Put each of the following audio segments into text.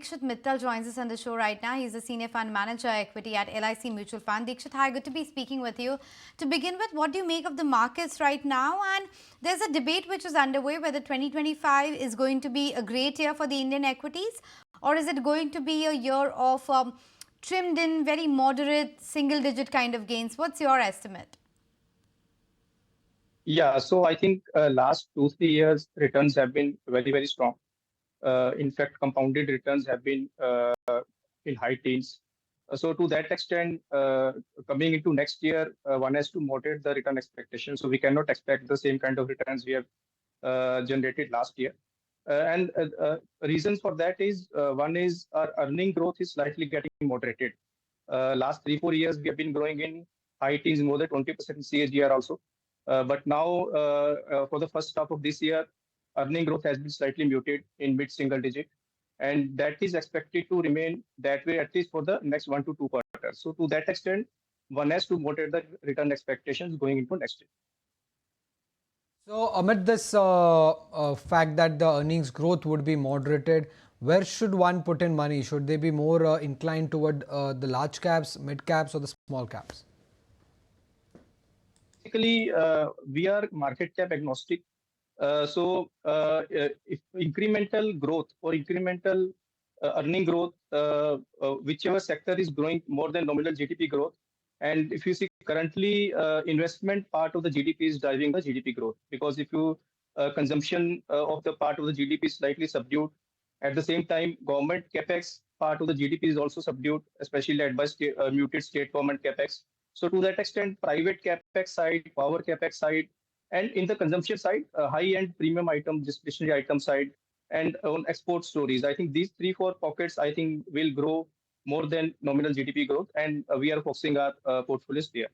Dikshit Mittal joins us on the show right now. He's a senior fund manager equity at LIC Mutual Fund. Dikshit, hi, good to be speaking with you. To begin with, what do you make of the markets right now? And there's a debate which is underway whether 2025 is going to be a great year for the Indian equities, or is it going to be a year of trimmed in, very moderate, single digit kind of gains? What's your estimate? Yeah, so I think last 2, 3 years returns have been very, very strong. In fact, compounded returns have been in high teens. So to that extent, coming into next year, one has to moderate the return expectations. So we cannot expect the same kind of returns we have generated last year. And reasons for that is one is our earning growth is slightly getting moderated. Last 3, 4 years we have been growing in high teens, more than 20% CAGR also. But now for the first half of this year, earning growth has been slightly muted in mid-single digit, and that is expected to remain that way at least for the next 1 to 2 quarters. So to that extent, one has to moderate the return expectations going into next year. So amid this fact that the earnings growth would be moderated, where should one put in money? Should they be more inclined toward the large caps, mid caps, or the small caps? Basically, we are market cap agnostic. If incremental growth or incremental earning growth, whichever sector is growing more than nominal GDP growth, and if you see currently, investment part of the GDP is driving the GDP growth, because if you consumption of the part of the GDP is slightly subdued, at the same time, government capex part of the GDP is also subdued, especially led by muted state government capex. So to that extent, private capex side, power capex side, and in the consumption side, high-end premium item, discretionary item side, and on export stories. I think these 3, 4 pockets, I think, will grow more than nominal GDP growth, and we are focusing our portfolios there.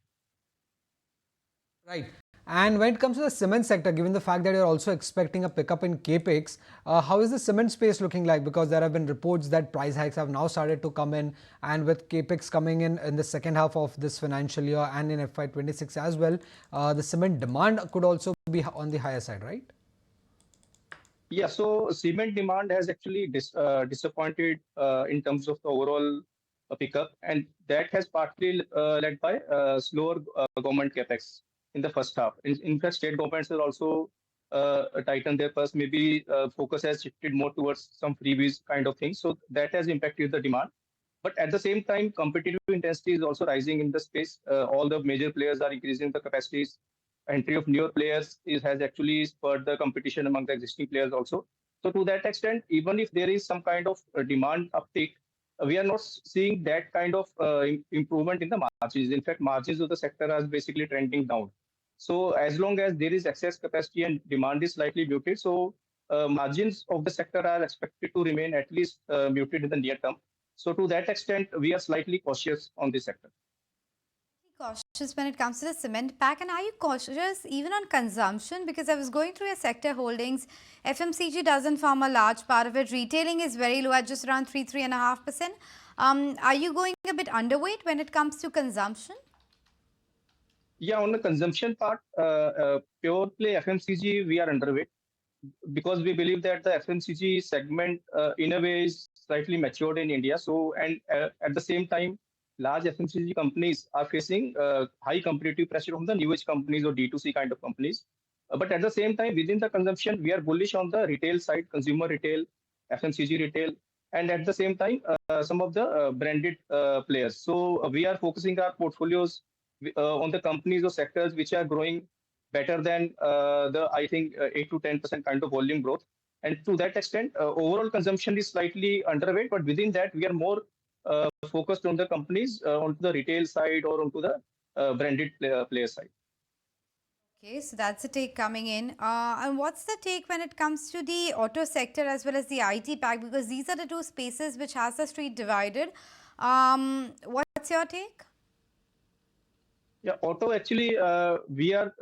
Right. And when it comes to the cement sector, given the fact that you're also expecting a pickup in capex, how is the cement space looking like? Because there have been reports that price hikes have now started to come in, and with capex coming in the second half of this financial year and in FY26 as well, the cement demand could also be on the higher side, right? Yeah, so cement demand has actually disappointed in terms of the overall pickup, and that has partly led by slower government capex in the first half. In fact, state governments have also tightened their purse. Maybe focus has shifted more towards some freebies kind of thing. So that has impacted the demand. But at the same time, competitive intensity is also rising in the space. All the major players are increasing the capacities. Entry of newer players has actually spurred the competition among the existing players also. So to that extent, even if there is some kind of demand uptick, we are not seeing that kind of improvement in the margins. In fact, margins of the sector are basically trending down. So as long as there is excess capacity and demand is slightly muted, so margins of the sector are expected to remain at least muted in the near term. So to that extent, we are slightly cautious on this sector. Cautious when it comes to the cement pack, and are you cautious even on consumption? Because I was going through your sector holdings, FMCG doesn't form a large part of it. Retailing is very low at just around 3.5%. Are you going a bit underweight when it comes to consumption? Yeah, on the consumption part, pure play FMCG, we are underweight, because we believe that the FMCG segment in a way is slightly matured in India. So, and at the same time, large FMCG companies are facing high competitive pressure from the new age companies or D2C kind of companies. But at the same time, within the consumption, we are bullish on the retail side, consumer retail, FMCG retail, and at the same time, some of the branded players. So we are focusing our portfolios on the companies or sectors which are growing better than I think 8 to 10% kind of volume growth. And to that extent, overall consumption is slightly underweight, but within that, we are more focused on the companies onto the retail side or onto the branded player side. Okay, so that's the take coming in. And what's the take when it comes to the auto sector as well as the IT pack? Because these are the two spaces which has the street divided. What's your take? Yeah, auto actually, we are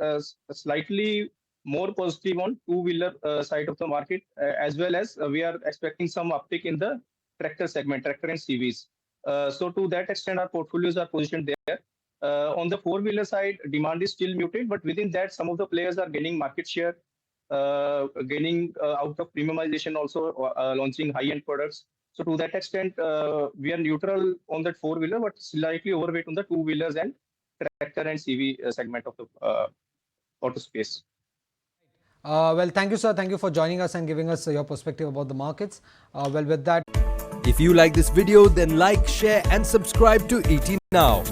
slightly more positive on two-wheeler side of the market, as well as we are expecting some uptick in the tractor segment, tractor and CVs. So to that extent, our portfolios are positioned there. On the four-wheeler side, demand is still muted, but within that, some of the players are gaining market share, gaining out of premiumization, also launching high-end products. So to that extent, we are neutral on that four-wheeler, but slightly overweight on the two-wheelers and tractor and CV segment of the auto space. Well, thank you, sir. Thank you for joining us and giving us your perspective about the markets. Well, with that. If you like this video, then like, share and subscribe to ET Now.